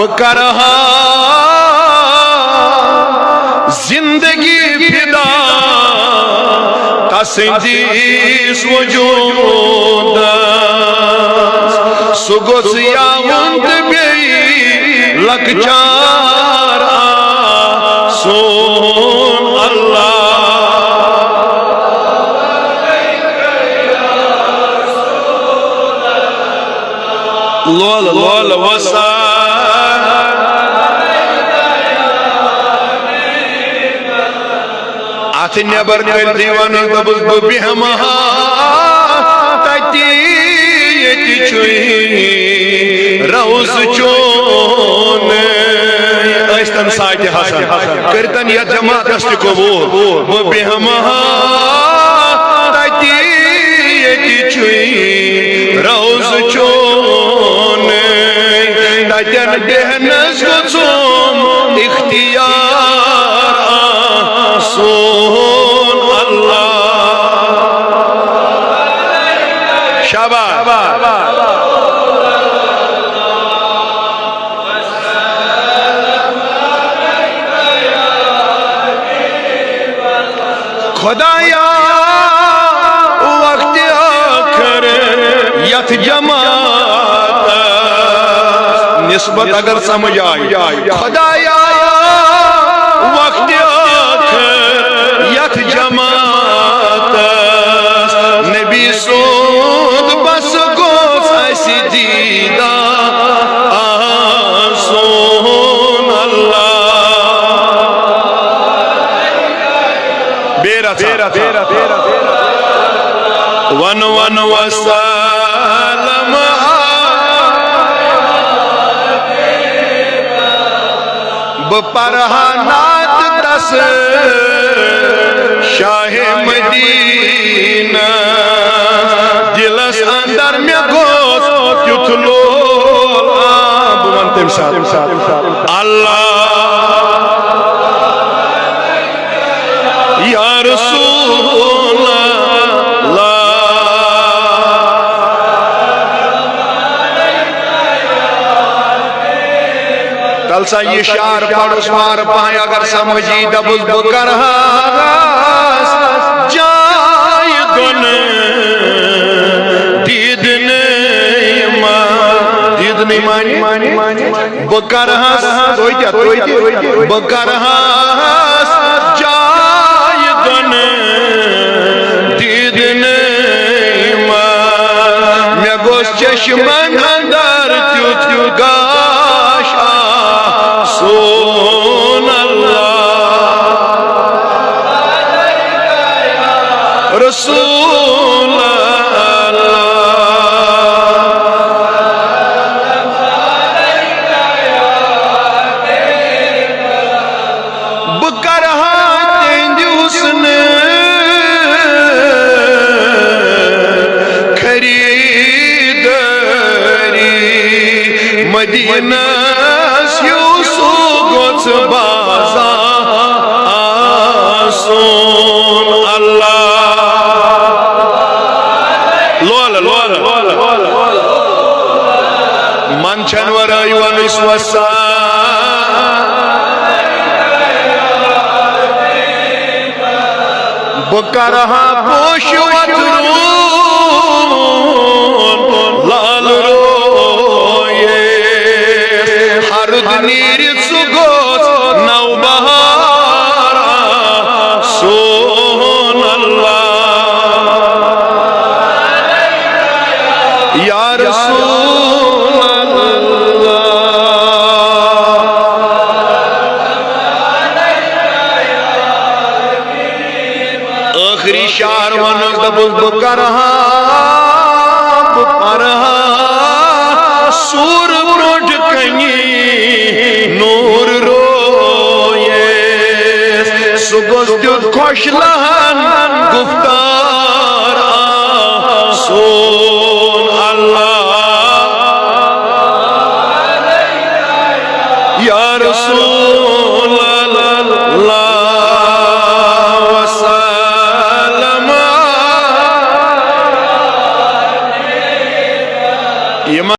बकरहा जिंदगी फिदा तसंदीस वजूद सुगोस यावंद बेई लकचार सोन अल्लाह लोल लोल वसा अथ नबर कल दीवान दबुस बेहमा तती यति छुई रौस चोन ऐस्तन साइड हसन करतन या जमात अस्त कबूल बेहमा तती यति छुई रौस चोन ततन बेहनस गुम इख्तियार सोन अल्लाह शाबाश खुदाया वक्त आखिर यथ जमात निस्बत अगर समझ आई खुदाया वक्त यथ जमात नबी सोद बस गोस ऐसी दीदा सोन अल्लाह बेरा वन वन वसलम बपरहानात दस शाह मदीना दिलस अंदर में गोस युथलो बुमंतम साथ अल्लाह या रसूल अल्लाह कल सा ये शार पड़ोस मार पाए अगर समझी दबुल बकरहा जाय गुन दीद नहीं मानी बकरहा बकरहा जाय गुन दीद नहीं मैं गोस चश्मन अंदर त्युत गाशा सोन अल्लाह रसूल अल्लाह बकरहा उसने खरीदरी मदीना सोन अल्लाह लोल लोल मन छनवर युवनुस वसा बकरहा पोशवत लाल रोये हरुद नीर सुगोस नौ बहारा सोन अल्लाह या रसूल अल्लाह आखिरी शार वनक दबुल बकरहा बकरहा सूर ब्रोड कनी नूर रोये सुगोस खुश लहन गुफ्ता